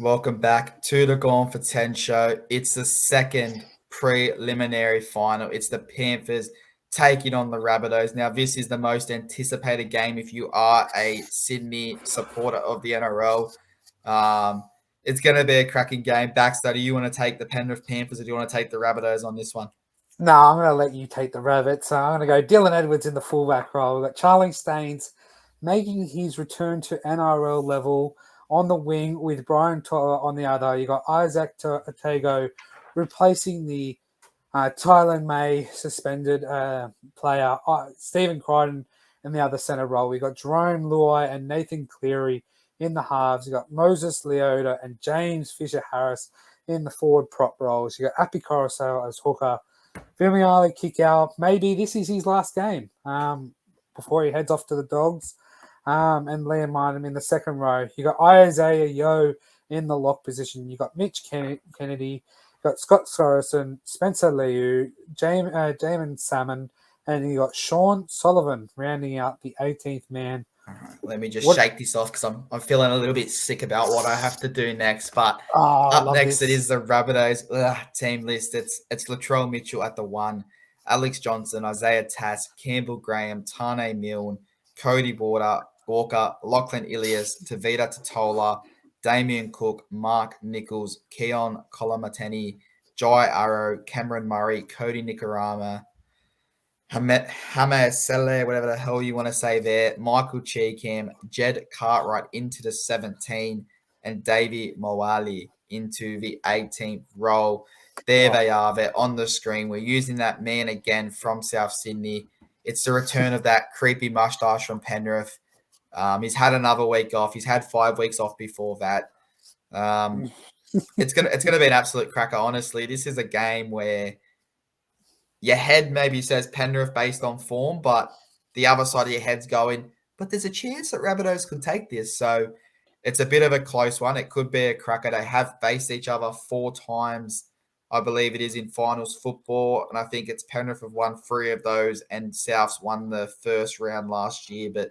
Welcome back to the Gone for 10 show. It's the second preliminary final. It's the Panthers taking on the Rabbitohs. Now, this is the most anticipated game if you are a Sydney supporter of the NRL. It's going to be a cracking game. Baxter, do you want to take the Penrith Panthers or do you want to take the Rabbitohs on this one? No, I'm going to let you take the Rabbits. I'm going to go Dylan Edwards in the fullback role. We've got Charlie Staines making his return to NRL level on the wing with Brian Toller on the other. You got Isaac Otago replacing the Thailand May suspended player, Stephen Crichton in the other centre role. We got Jerome Luai and Nathan Cleary in the halves. You got Moses Leota and James Fisher-Harris in the forward prop roles. You got Api Coruscant as hooker. Vimiali kick out. Maybe this is his last game before he heads off to the Dogs. And Liam Martin in the second row. You got Isaiah Yeo in the lock position. You got Mitch Kennedy. You got Scott Sorensen, Spencer Liu, Jamin Salmon, and you got Sean Sullivan rounding out the 18th man. All right, let me just shake this off because I'm feeling a little bit sick about what I have to do next. But up next, it is the Rabbitohs team list. It's Latrell Mitchell at the 1, Alex Johnson, Isaiah Tass, Campbell Graham, Tane Milne, Cody Walker, Lachlan Ilias, Tavita Totola, Damien Cook, Mark Nichols, Keon Kolomateni, Jai Arrow, Cameron Murray, Cody Nicarama, Hamasele, whatever the hell you want to say there, Michael Cheekham, Jed Cartwright into the 17, and Davey Moali into the 18th role. There they are. They're on the screen. We're using that man again from South Sydney. It's the return of that creepy mustache from Penrith. He's had another week off. He's had 5 weeks off before that. It's gonna be an absolute cracker. Honestly, this is a game where your head maybe says Penrith based on form, but the other side of your head's going, but there's a chance that Rabbitohs could take this. So it's a bit of a close one. It could be a cracker. They have faced each other 4 times, I believe it is, in finals football. And I think it's Penrith have won 3 of those and Souths won the first round last year. But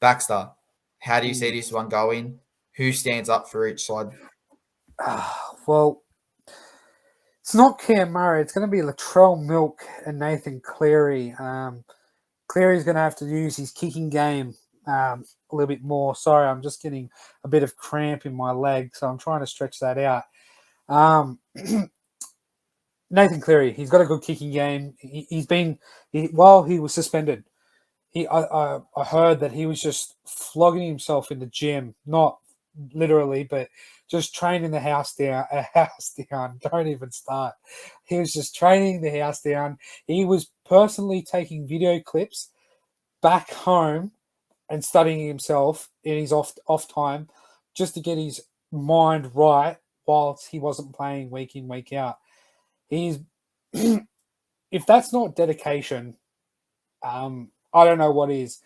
Baxter, how do you see this one going? Who stands up for each side? Well, it's not Cam Murray. It's going to be Latrell Milk and Nathan Cleary. Cleary's going to have to use his kicking game a little bit more. Sorry, I'm just getting a bit of cramp in my leg, so I'm trying to stretch that out. Nathan Cleary, he's got a good kicking game. While he was suspended, I heard that he was just flogging himself in the gym, not literally, but just training the house down. Don't even start. He was just training the house down. He was personally taking video clips back home and studying himself in his off time just to get his mind right whilst he wasn't playing week in, week out. He's if that's not dedication, I don't know what is.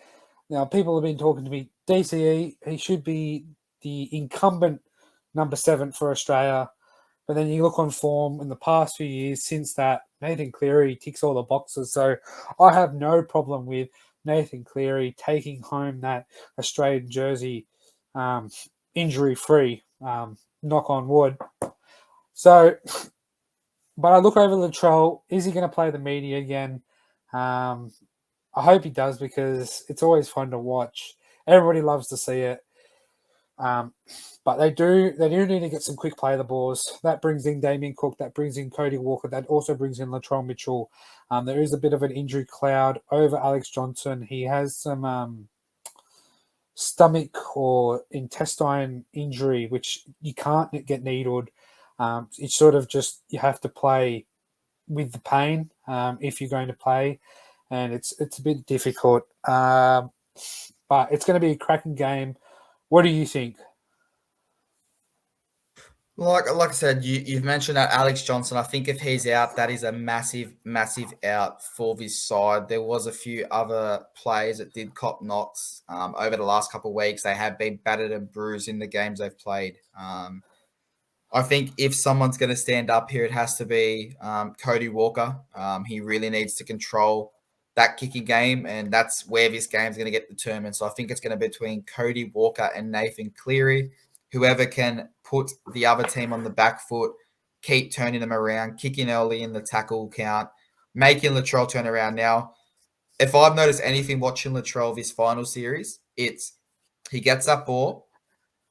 Now, people have been talking to me. DCE, he should be the incumbent number 7 for Australia. But then you look on form in the past few years since that, Nathan Cleary ticks all the boxes. So I have no problem with Nathan Cleary taking home that Australian jersey injury-free, knock on wood. So, but I look over Latrell. Is he going to play the media again? I hope he does because it's always fun to watch. Everybody loves to see it. But they do need to get some quick play of the balls. That brings in Damien Cook. That brings in Cody Walker. That also brings in Latrell Mitchell. There is a bit of an injury cloud over Alex Johnson. He has some stomach or intestine injury, which you can't get needled. It's sort of just you have to play with the pain if you're going to play, and it's a bit difficult. But it's going to be a cracking game. What do you think? Like I said, you've mentioned that Alex Johnson. I think if he's out, that is a massive, massive out for this side. There was a few other players that did cop knocks over the last couple of weeks. They have been battered and bruised in the games they've played. I think if someone's going to stand up here, it has to be Cody Walker. He really needs to control that kicking game, and that's where this game's going to get determined. So I think it's going to be between Cody Walker and Nathan Cleary. whoever can put the other team on the back foot, keep turning them around, kicking early in the tackle count, making Latrell turn around. Now, if I've noticed anything watching Latrell this final series, it's he gets that ball,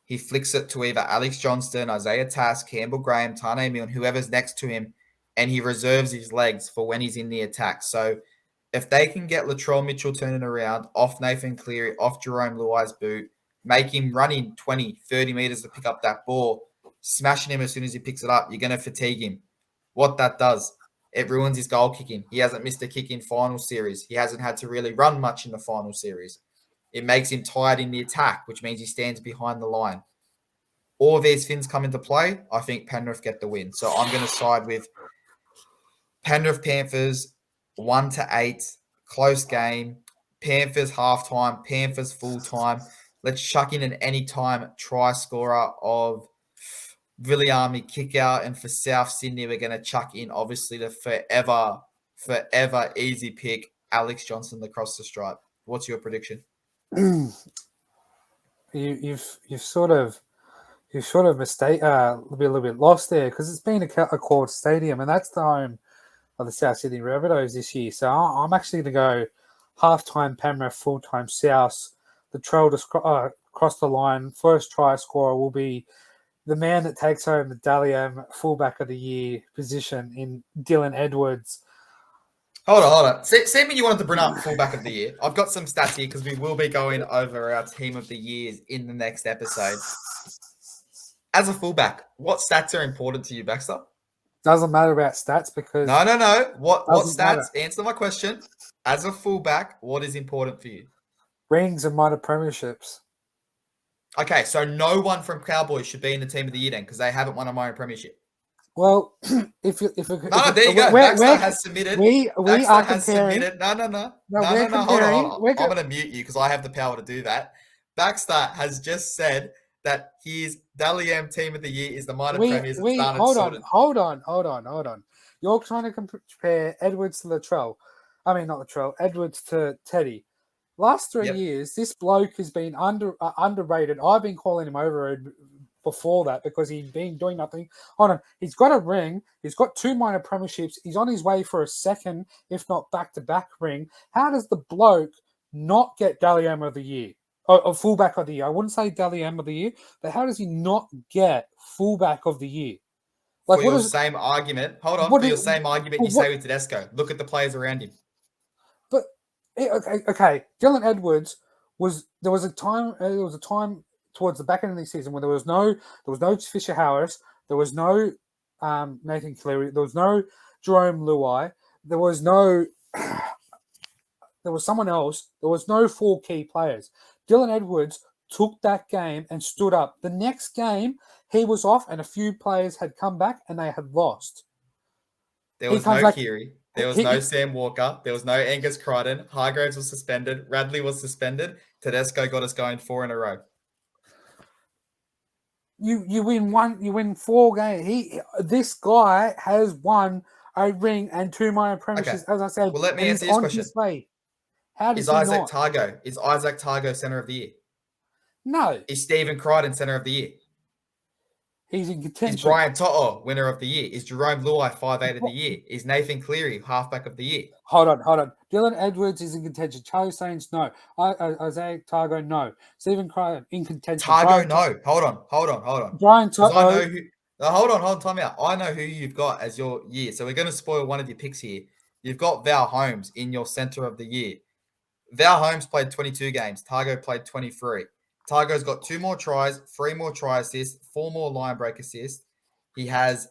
he flicks it to either Alex Johnston, Isaiah Tass, Campbell Graham, Tane Milne, whoever's next to him, and he reserves his legs for when he's in the attack. So if they can get Latrell Mitchell turning around off Nathan Cleary, off Jerome Luai's boot, make him running 20, 30 meters to pick up that ball, smashing him as soon as he picks it up, you're going to fatigue him. What that does, it ruins his goal kicking. He hasn't missed a kick in final series. He hasn't had to really run much in the final series. It makes him tired in the attack, which means he stands behind the line. All these things come into play. I think Penrith get the win. So I'm going to side with Penrith Panthers 1-8, close game. Panthers halftime, Panthers full time. Let's chuck in an anytime try scorer of Viliami kick out, and for South Sydney, we're going to chuck in obviously the forever easy pick, Alex Johnston across the stripe. What's your prediction? You've sort of mistake a little bit lost there, because it's been a ACCOR stadium, and that's the home of the South Sydney Rabbitohs this year. So I'm actually going to go halftime Penrith, full-time South. The trail to cross the line. First try scorer will be the man that takes home the Dally M fullback of the year position in Dylan Edwards. Hold on. See me, you wanted to bring up fullback of the year. I've got some stats here because we will be going over our team of the years in the next episode. As a fullback, what stats are important to you, Baxter? Doesn't matter about stats because... No. What stats? Matter. Answer my question. As a fullback, what is important for you? Rings and minor premierships. Okay, so no one from Cowboys should be in the team of the year then, because they haven't won a minor premiership. Well, there you go. Baxter has submitted. We are comparing. Submitted. No. Hold on. I'm going to mute you because I have the power to do that. Baxter has just said that his Dally M team of the year is the minor premiers. Hold on. You're trying to compare Edwards to Latrell. I mean, not Latrell. Edwards to Teddy. Last 3 years, this bloke has been underrated. I've been calling him overrated before that because he's been doing nothing. Hold on. He's got a ring. He's got 2 minor premierships. He's on his way for a second, if not back-to-back ring. How does the bloke not get Dally M of the year? Or fullback of the year? I wouldn't say Dally M of the year, but how does he not get fullback of the year? Like, for your same argument, hold on. For your same argument you say with Tedesco, look at the players around him. But okay, Dylan Edwards there was a time towards the back end of the season when there was no Fisher Harris, there was no Nathan Cleary, there was no Jerome Luai, there was someone else, there was no 4 key players. Dylan Edwards took that game and stood up. The next game, he was off, and a few players had come back, and they had lost. There was no Keary. There was no Sam Walker. There was no Angus Crichton. Hargraves was suspended. Radley was suspended. Tedesco got us going 4 in a row. You win 4 games. This guy has won a ring and 2 minor premierships. Okay. As I said, well, let me answer this question. How does Isaac Targo? Is Isaac Targo center of the year? No. Is Stephen Crichton center of the year? He's in contention. Is Brian To'o winner of the year? Is Jerome Luai 5'8" of the year? Is Nathan Cleary halfback of the year? Hold on. Dylan Edwards is in contention. Charlie Sains, no. Isaiah Targo, no. Stephen Crichton in contention. Targo, no. Hold on. Brian To'o. Hold on, time out. I know who you've got as your year. So we're going to spoil one of your picks here. You've got Val Holmes in your center of the year. Val Holmes played 22 games. Targo played 23. Targo's got 2 more tries, 3 more try assists, 4 more line break assists. He has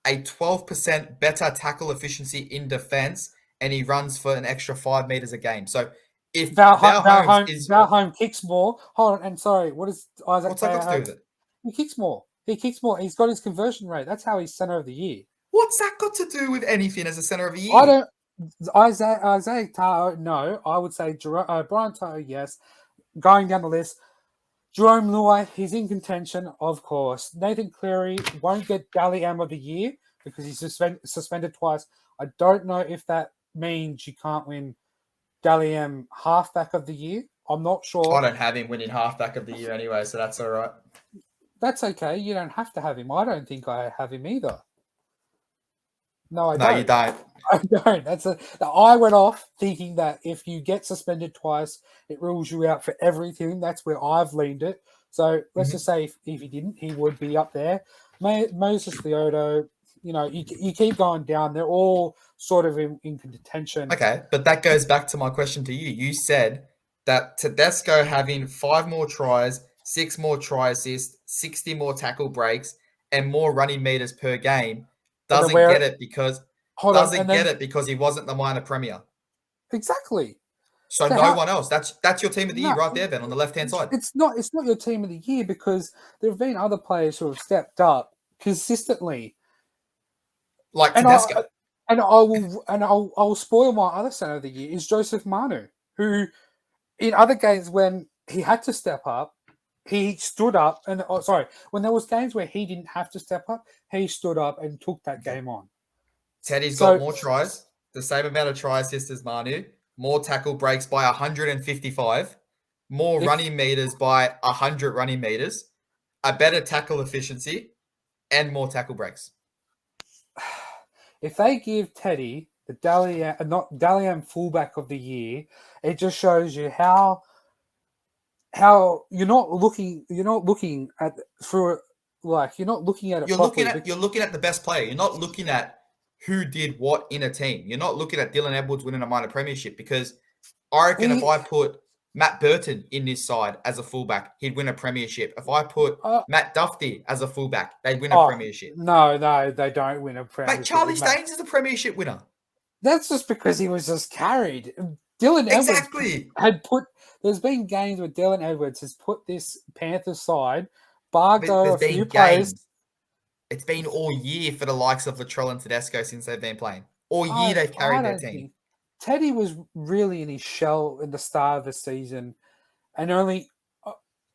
a 12% better tackle efficiency in defense, and he runs for an extra 5 meters a game. So if Val Holmes kicks more, hold on, and sorry, what is Isaac? What's that got to do with it? He kicks more. He's got his conversion rate. That's how he's center of the year. What's that got to do with anything as a center of the year? Isaiah Targo, no. I would say Brian To'o, yes. Going down the list, Jerome Luai, he's in contention, of course. Nathan Cleary won't get Dally M of the year because he's suspended twice. I don't know if that means you can't win Dally M halfback of the year. I'm not sure. I don't have him winning halfback of the year anyway, so that's all right. That's okay. You don't have to have him. I don't think I have him either. No, I No, don't. you don't. I don't. I went off thinking that if you get suspended twice, it rules you out for everything. That's where I've leaned it. So let's just say if he didn't, he would be up there. Moses Leoto, you keep going down. They're all sort of in contention. Okay, but that goes back to my question to you. You said that Tedesco having 5 more tries, 6 more try assists, 60 more tackle breaks, and more running meters per game doesn't get it because he wasn't the minor premier. Exactly. So no one else. That's your team of the year right there, Ben, on the left-hand side. It's not your team of the year because there have been other players who have stepped up consistently. Like Tedesco. I'll spoil my other center of the year is Joseph Manu, who in other games when he had to step up, he stood up when there was games where he didn't have to step up, he stood up and took that game on. Teddy's got more tries, the same amount of try assists as Manu, more tackle breaks by 155, more running meters by 100 running meters, a better tackle efficiency, and more tackle breaks. If they give Teddy the Dally fullback of the year, it just shows you how you're not looking at through you're not looking at it. You're looking at the best player. You're not looking at who did what in a team. You're not looking at Dylan Edwards winning a minor premiership because I reckon if I put Matt Burton in this side as a fullback, he'd win a premiership. If I put Matt Duffy as a fullback, they'd win a premiership. No, they don't win a premiership. Mate, Charlie Staines is a premiership winner. That's just because he was just carried. Dylan Edwards there's been games where Dylan Edwards has put this Panthers side, barred a few players. It's been all year for the likes of Latrell and Tedesco since they've been playing. All year they've carried their team. Teddy was really in his shell in the start of the season and only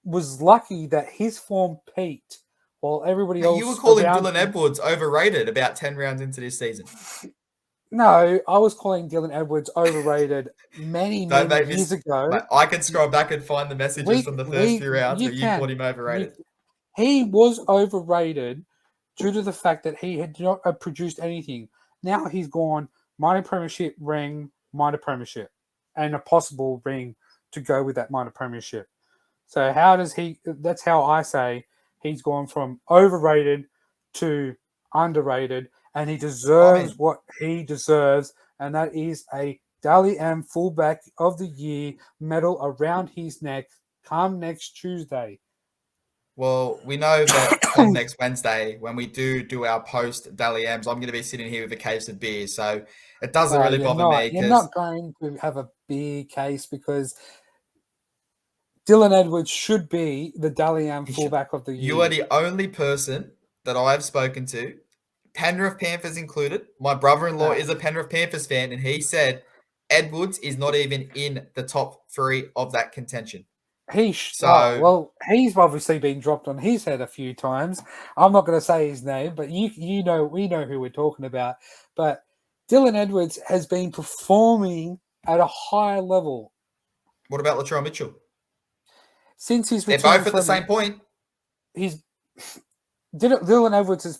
was lucky that his form peaked while everybody else... You were calling Dylan Edwards overrated about 10 rounds into this season. No, I was calling Dylan Edwards overrated many years ago. Mate, I can scroll back and find the messages from the first few rounds where you called him overrated. He was overrated due to the fact that he had not produced anything. Now he's gone minor premiership ring, minor premiership, and a possible ring to go with that minor premiership. So that's how I say he's gone from overrated to underrated, and he deserves what he deserves, and that is a Dally M fullback of the year medal around his neck come next Tuesday. Well, we know that on next Wednesday, when we do our post Dally M's, I'm going to be sitting here with a case of beer. So it doesn't really bother me. You're not going to have a beer case because Dylan Edwards should be the Dally M fullback of the year. You are the only person that I've spoken to, Penrith Panthers included. My brother-in-law is a Penrith Panthers fan, and he said Edwards is not even in the top 3 of that contention. He's obviously been dropped on his head a few times. I'm not going to say his name, but we know who we're talking about. But Dylan Edwards has been performing at a high level. What about Latrell Mitchell? Since he's they're both at the same point. Dylan Edwards has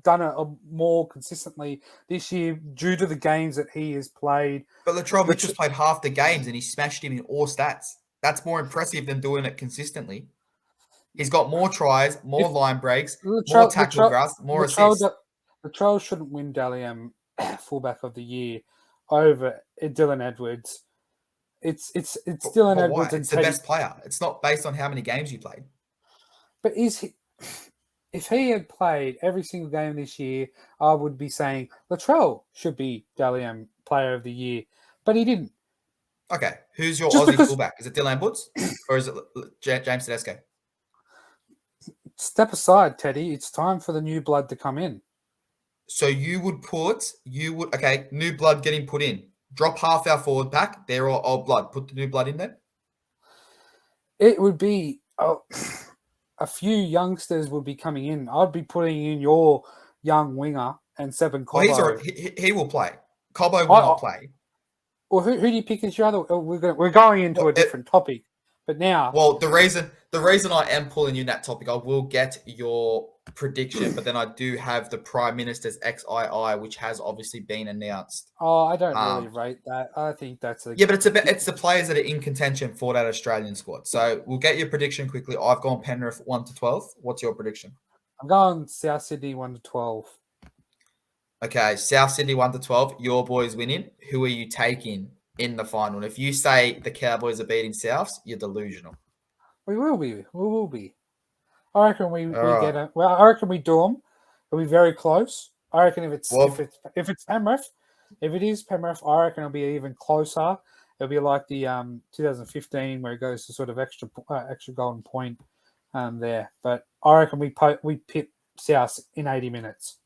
done it more consistently this year due to the games that he has played. But Latrell Mitchell's played half the games and he smashed him in all stats. That's more impressive than doing it consistently. He's got more tries, more line breaks, more tackle grabs, more assists. Latrell shouldn't win Dally M fullback of the year over Dylan Edwards. It's Dylan Edwards. It's the best player. It's not based on how many games you played. But if he had played every single game this year, I would be saying Latrell should be Dally M player of the year. But he didn't. Okay, who's your Aussie fullback? Is it Dylan Edwards or is it James Tedesco? Step aside, Teddy. It's time for the new blood to come in. So new blood getting put in. Drop half our forward pack. They're all old blood. Put the new blood in there. It would be a few youngsters would be coming in. I'd be putting in your young winger and Seven Cobbo. He will play. Cobbo will not play. Well, who do you pick as your other? We're going into a different topic. But now, well, the reason I am pulling you in that topic, I will get your prediction, but then I do have the Prime Minister's XII, which has obviously been announced. I don't really rate that. I think that's a Yeah, but it's the players that are in contention for that Australian squad. So we'll get your prediction quickly. I've gone Penrith 1-12. What's your prediction? I'm going South Sydney 1-12. Okay, South Sydney 1-12. Your boys winning. Who are you taking in the final? And if you say the Cowboys are beating Souths, you're delusional. We will be. We will be. I reckon we All get right. it. Well, I reckon we do them. It'll be very close. I reckon if it's Penrith, if it is Penrith, I reckon it'll be even closer. It'll be like the 2015 where it goes to sort of extra golden point there. But I reckon we pit South in 80 minutes.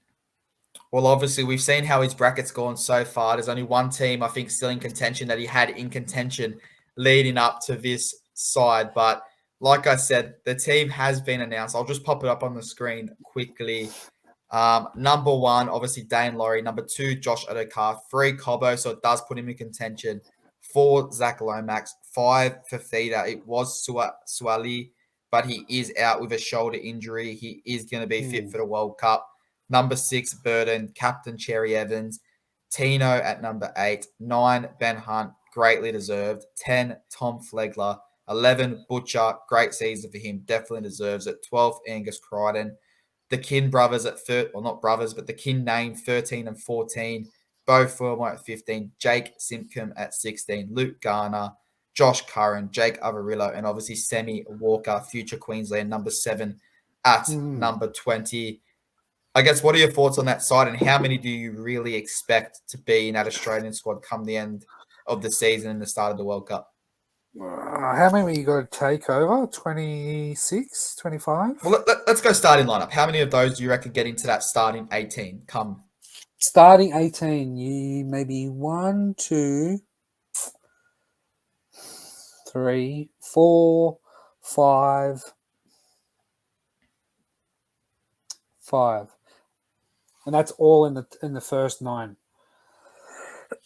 Well, obviously, we've seen how his bracket's gone so far. There's only one team, I think, still in contention that he had in contention leading up to this side. But like I said, the team has been announced. I'll just pop it up on the screen quickly. Number 1, obviously, Dane Laurie. Number 2, Josh Adokar. 3, Cobbo, so it does put him in contention. 4, Zach Lomax. 5, Fafita. It was Suali, but he is out with a shoulder injury. He is going to be fit for the World Cup. Number 6, Burden, Captain Cherry Evans. Tino at number 8. 9, Ben Hunt, greatly deserved. 10, Tom Flegler. 11, Butcher, great season for him, definitely deserves it. 12, Angus Crichton. The Kin brothers at not brothers, but the Kin name 13 and 14. Bo Fulmer at 15. Jake Simpkin at 16. Luke Garner, Josh Curran, Jake Avarillo, and obviously Semi Walker, future Queensland number 7 at number 20. I guess, what are your thoughts on that side, and how many do you really expect to be in that Australian squad come the end of the season and the start of the World Cup? How many you got to take over? 26, 25? Well, let's go starting lineup. How many of those do you reckon get into that starting 18 come? Starting 18, you maybe 1, 2, 3, 4, 5. And that's all in the first 9.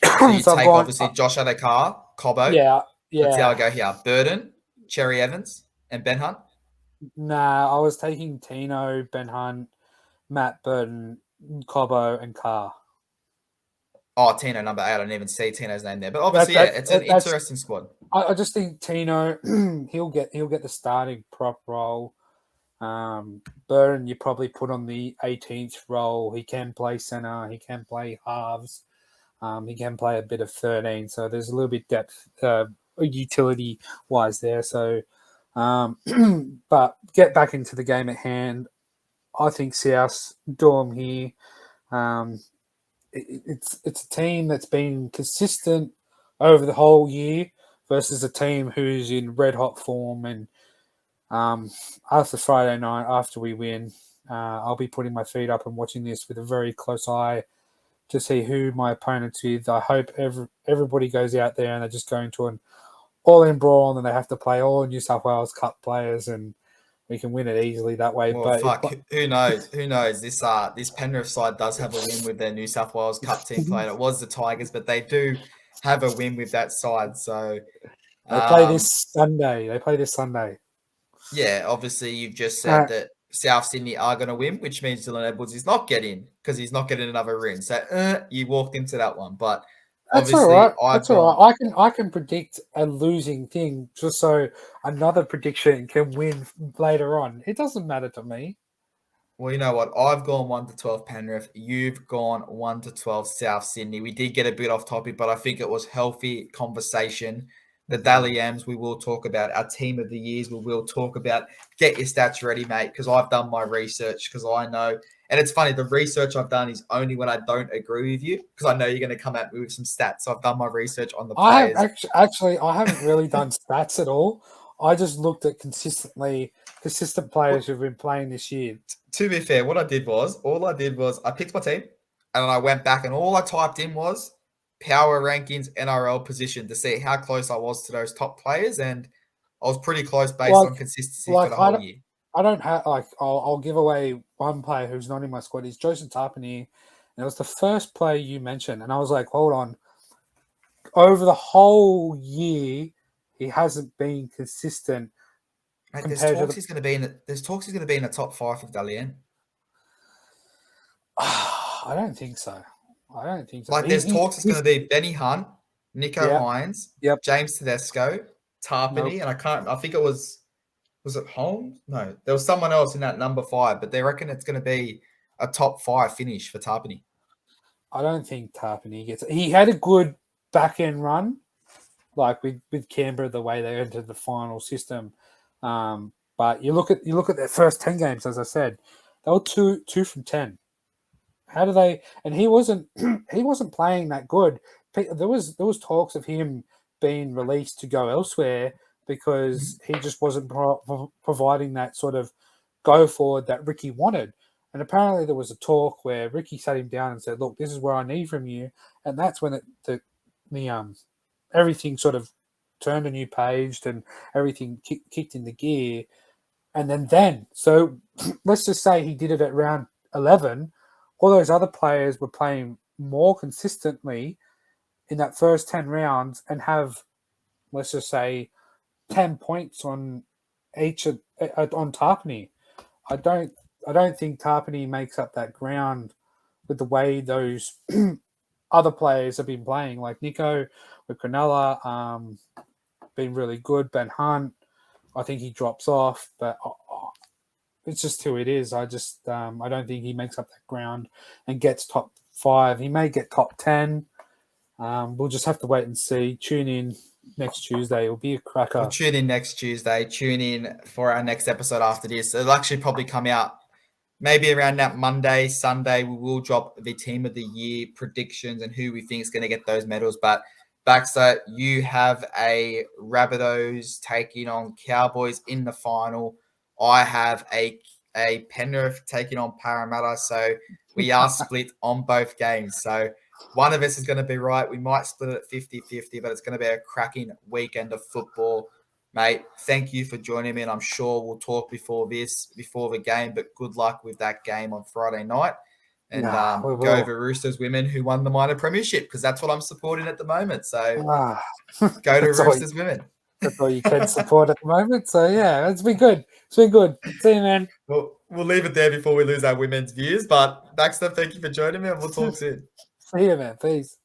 So you take obviously Josh Adokar, Cobbo. Yeah. Let's see how I go here. Burden, Cherry Evans, and Ben Hunt. Nah, I was taking Tino, Ben Hunt, Matt Burden, Cobbo, and Carr. Oh, Tino, number 8. I didn't even see Tino's name there. But obviously, it's an interesting squad. I just think Tino, he'll get the starting prop role. Burden, you probably put on the 18th role. He can play center. He can play halves. He can play a bit of 13. So there's a little bit depth, utility wise there. So, but get back into the game at hand. I think South do them here. It's a team that's been consistent over the whole year versus a team who's in red hot form. And after Friday night, after we win, I'll be putting my feet up and watching this with a very close eye to see who my opponent's with. I hope everybody goes out there and they're just going to an all-in brawl, and then they have to play all New South Wales Cup players, and we can win it easily that way. Well, who knows? Who knows? This Penrith side does have a win with their New South Wales Cup team playing. It was the Tigers, but they do have a win with that side. So they play this Sunday. Yeah, obviously you've just said that South Sydney are going to win, which means Dylan Edwards is not getting, because he's not getting another ring. So you walked into that one, but that's obviously all right. That's all right. I can predict a losing thing just so another prediction can win later on. It doesn't matter to me. Well, you know what? I've gone 1-12 Penrith. You've gone 1-12 South Sydney. We did get a bit off topic, but I think it was healthy conversation. The Daily M's, we will talk about. Our team of the years, we will talk about. Get your stats ready, mate, because I've done my research, because I know. And it's funny, the research I've done is only when I don't agree with you, because I know you're going to come at me with some stats. So I've done my research on the players. I haven't really done stats at all. I just looked at consistent players who've been playing this year. To be fair, all I did was I picked my team, and then I went back, and all I typed in was power rankings, NRL position, to see how close I was to those top players, and I was pretty close based on consistency for the whole year. I don't have I'll give away one player who's not in my squad. He's Joseph Tarpany, and it was the first player you mentioned, and I was like, hold on. Over the whole year, he hasn't been consistent. Mate, Compared there's to talks he's going to be in. There's talks he's going to be in the top 5 with Dalian. I don't think so. Like, there's talks it's going to be Benny Hunt, Nico Hines, James Tedesco, Tarpany, and I think it was it Holmes? No, there was someone else in that number 5, but they reckon it's going to be a top 5 finish for Tarpany. I don't think Tarpany gets it. He had a good back end run, like with Canberra, the way they entered the final system. But you look at their first 10 games, as I said, they were 2 from 10. How do they? And he wasn't playing that good. There was talks of him being released to go elsewhere because he just wasn't providing that sort of go forward that Ricky wanted. And apparently there was a talk where Ricky sat him down and said, "Look, this is what I need from you," and that's when the everything sort of turned a new page and everything kicked into gear. And then so let's just say he did it at round 11. All those other players were playing more consistently in that first 10 rounds and have, let's just say, 10 points on each on Tarpany. I don't think Tarpany makes up that ground with the way those other players have been playing, like Nico with Cronulla, been really good. Ben Hunt, I think he drops off, but it's just who it is. I don't think he makes up that ground and gets top 5. He may get top 10. We'll just have to wait and see. Tune in next Tuesday. It'll be a cracker. We'll tune in next Tuesday. Tune in for our next episode after this. It'll actually probably come out maybe around that Monday, Sunday. We will drop the team of the year predictions and who we think is going to get those medals. But Baxter, you have a Rabbitohs taking on Cowboys in the final. I have a Penrith taking on Parramatta. So we are split on both games. So one of us is going to be right. We might split it at 50-50, but it's going to be a cracking weekend of football. Mate, thank you for joining me, and I'm sure we'll talk before the game, but good luck with that game on Friday night. And go over Roosters women who won the minor premiership, because that's what I'm supporting at the moment. So go to Roosters women. That's all you can support at the moment. So, yeah, it's been good. It's been good. See you, man. Well, we'll leave it there before we lose our women's views. But Baxter, thank you for joining me, and we'll talk soon. See you, man. Peace.